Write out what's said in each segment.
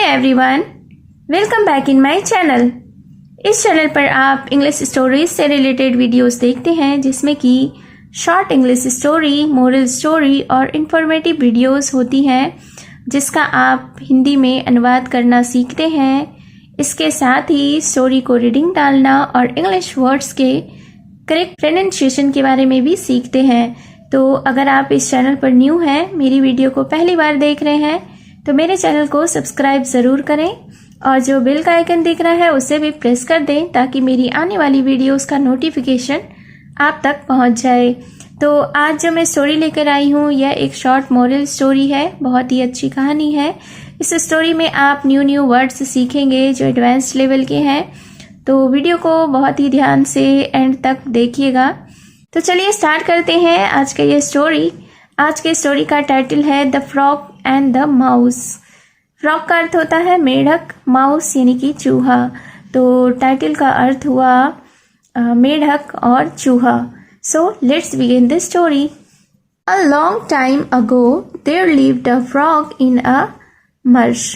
Everyone, welcome back in my channel. इस channel पर आप इंग्लिश स्टोरीज से रिलेटेड वीडियोस देखते हैं जिसमें कि short English story, moral story और इंफॉर्मेटिव वीडियोस होती हैं जिसका आप हिंदी में अनुवाद करना सीखते हैं। इसके साथ ही स्टोरी को रीडिंग डालना और इंग्लिश वर्ड्स के करेक्ट प्रोनाउंसिएशन के बारे में भी सीखते हैं। तो अगर आप इस चैनल पर न्यू हैं, मेरी वीडियो को पहली बार देख रहे हैं, तो मेरे चैनल को सब्सक्राइब ज़रूर करें और जो बेल का आइकन दिख रहा है उसे भी प्रेस कर दें ताकि मेरी आने वाली वीडियोस का नोटिफिकेशन आप तक पहुंच जाए। तो आज जो मैं स्टोरी लेकर आई हूँ यह एक शॉर्ट मोरल स्टोरी है, बहुत ही अच्छी कहानी है। इस स्टोरी में आप न्यू वर्ड्स सीखेंगे जो एडवांस्ड लेवल के हैं। तो वीडियो को बहुत ही ध्यान से एंड तक देखिएगा। तो चलिए स्टार्ट करते हैं आज का ये स्टोरी। आज के स्टोरी का टाइटल है the frog and the mouse. Frog का अर्थ होता है मेढक, माउस यानी कि चूहा। तो टाइटल का अर्थ हुआ मेढक और चूहा। So let's begin the story. A long time ago there lived a frog in a marsh.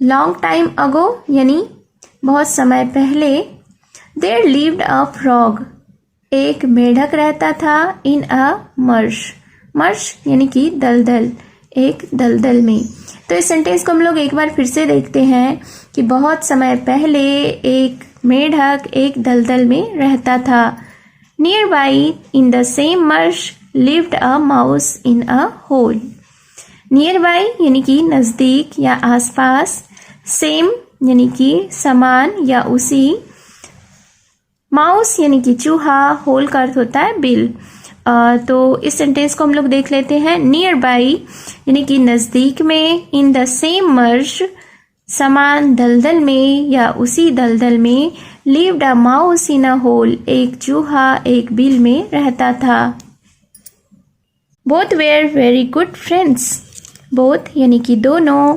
Long time ago यानी बहुत समय पहले। देयर लिव्ड अ फ्रॉग, एक मेढक रहता था। इन अ मर्श, मर्श यानी कि दलदल, एक दलदल में। तो इस सेंटेंस को हम लोग एक बार फिर से देखते हैं कि बहुत समय पहले एक मेढक एक दलदल में रहता था। Nearby in the same marsh lived a mouse in a hole. Nearby यानी कि नज़दीक या आसपास, सेम यानी कि समान या उसी, माउस यानी कि चूहा, होल का अर्थ होता है बिल। तो इस सेंटेंस को हम लोग देख लेते हैं। नियर बाई यानी कि नज़दीक में, इन द सेम मर्श समान दलदल में या उसी दलदल में, lived a mouse in a hole, एक चूहा एक बिल में रहता था। Both were very good friends. Both यानी कि दोनों,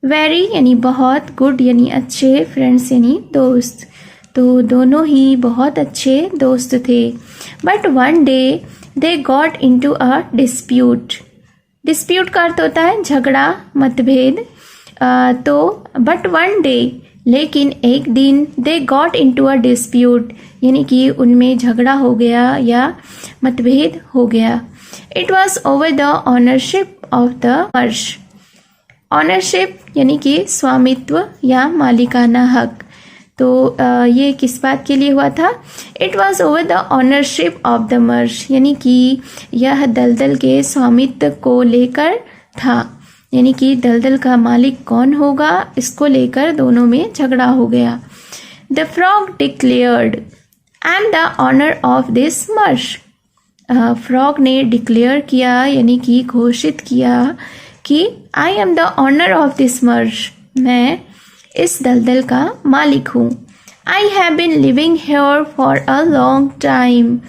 वेरी यानी बहुत, गुड यानी अच्छे, फ्रेंड्स यानी दोस्त। तो दोनों ही बहुत अच्छे दोस्त थे। But one day they got into a dispute. Dispute का अर्थ होता है झगड़ा, मतभेद। तो बट वन डे लेकिन एक दिन, they got into a dispute यानी कि उनमें झगड़ा हो गया या मतभेद हो गया। It was over the ownership of the marsh. Ownership यानी कि स्वामित्व या मालिकाना हक। तो ये किस बात के लिए हुआ था? It was over the ownership of the marsh यानी कि यह दलदल के स्वामित्व को लेकर था, यानी कि दलदल का मालिक कौन होगा इसको लेकर दोनों में झगड़ा हो गया। The frog declared, I am the owner of this marsh. Frog ने डिक्लेयर किया यानी कि घोषित किया कि I am the owner of this marsh, मैं इस दलदल का मालिक हूँ। I have been living here for a long time.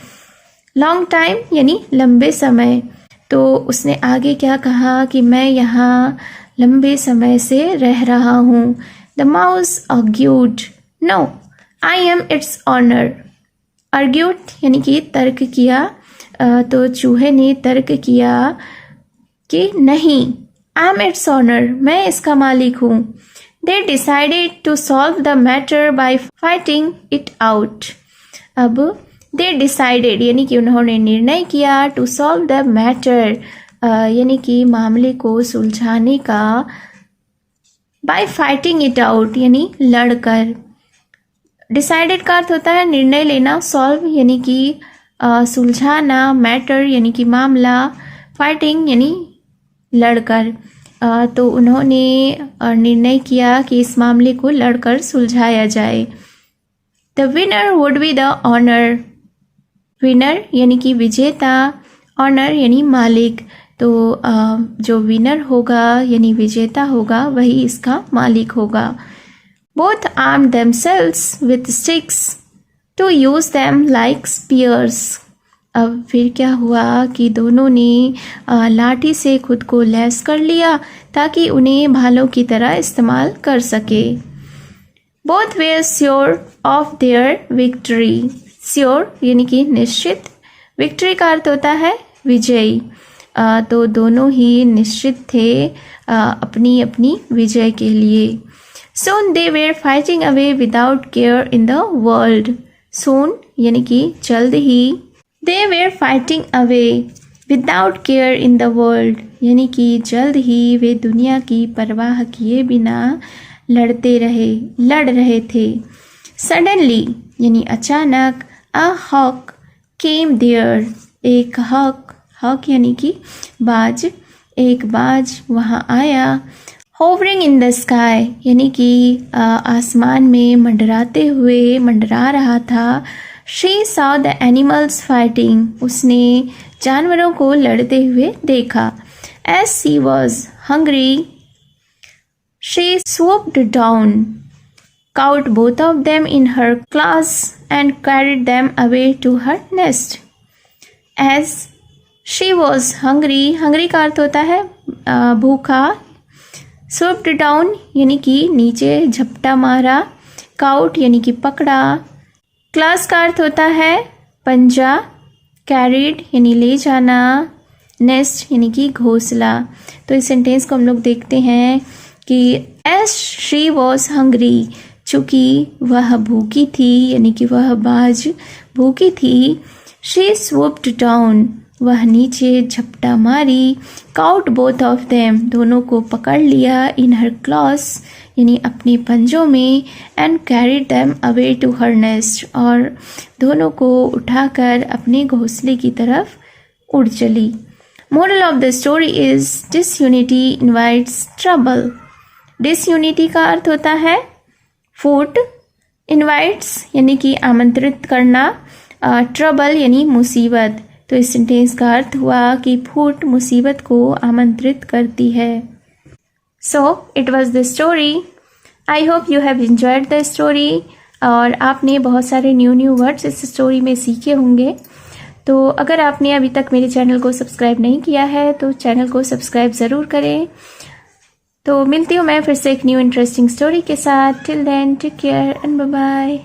Long time यानी लंबे समय। तो उसने आगे क्या कहा कि मैं यहाँ लंबे समय से रह रहा हूँ। The mouse argued, no I am its owner. Argued यानी कि तर्क किया। तो चूहे ने तर्क किया कि नहीं, आई एम इट्स ऑनर, मैं इसका मालिक हूँ। They decided to solve the matter by fighting it out. अब they decided यानी कि उन्होंने निर्णय किया to solve the matter यानी कि मामले को सुलझाने का, by fighting it out यानी लड़कर। Decided का अर्थ होता है निर्णय लेना, solve यानी कि सुलझाना, matter यानी कि मामला, fighting यानी लड़कर। तो उन्होंने निर्णय किया कि इस मामले को लड़कर सुलझाया जाए। The winner would be the owner. Winner यानी कि विजेता, ऑनर यानी मालिक। तो जो विनर होगा यानी विजेता होगा वही इसका मालिक होगा। Both arm themselves with sticks to use them like spears. अब फिर क्या हुआ कि दोनों ने लाठी से खुद को लैस कर लिया ताकि उन्हें भालों की तरह इस्तेमाल कर सके। Both were sure of their victory. Sure यानी कि निश्चित, विक्ट्री का अर्थ होता है विजयी। तो दोनों ही निश्चित थे अपनी अपनी विजय के लिए। Soon they were fighting away without care in the world. Soon यानी कि जल्द ही, they were fighting away without care in the world यानी कि जल्द ही वे दुनिया की परवाह किए बिना लड़ रहे थे। Suddenly यानी अचानक, a hawk came there, एक हॉक यानी कि बाज, एक बाज वहाँ आया। Hovering in the sky यानी कि आसमान में मंडरा रहा था। She saw the animals fighting, उसने जानवरों को लड़ते हुए देखा। As she was hungry, she swooped down, caught both of them in her claws and carried them away to her nest. As she was hungry का अर्थ होता है भूखा। swooped down यानी कि नीचे झपटा मारा। काउट यानी कि पकड़ा। क्लास का अर्थ होता है पंजा। कैरिड यानी ले जाना। नेस्ट यानी कि घोंसला। तो इस सेंटेंस को हम लोग देखते हैं कि एज शी वॉज हंग्री, चूँकि वह भूखी थी यानी कि वह बाज भूखी थी। शी swooped डाउन, वह नीचे झपटा मारी। काउट बोथ ऑफ देम, दोनों को पकड़ लिया। इन हर क्लॉस यानी अपने पंजों में। And carried them away to her nest, और दोनों को उठाकर अपने घोंसले की तरफ उड़ चली। Moral of the story is disunity invites trouble. Disunity का अर्थ होता है फूट। इनवाइट्स यानी कि आमंत्रित करना। ट्रबल यानी मुसीबत। तो इस सेंटेंस का अर्थ हुआ कि फूट मुसीबत को आमंत्रित करती है। So it was the story. I hope you have enjoyed the story, और आपने बहुत सारे न्यू वर्ड्स इस स्टोरी में सीखे होंगे। तो अगर आपने अभी तक मेरे चैनल को सब्सक्राइब नहीं किया है तो चैनल को सब्सक्राइब ज़रूर करें। तो मिलती हूँ मैं फिर से एक न्यू इंटरेस्टिंग स्टोरी के साथ। Till then take care and bye bye.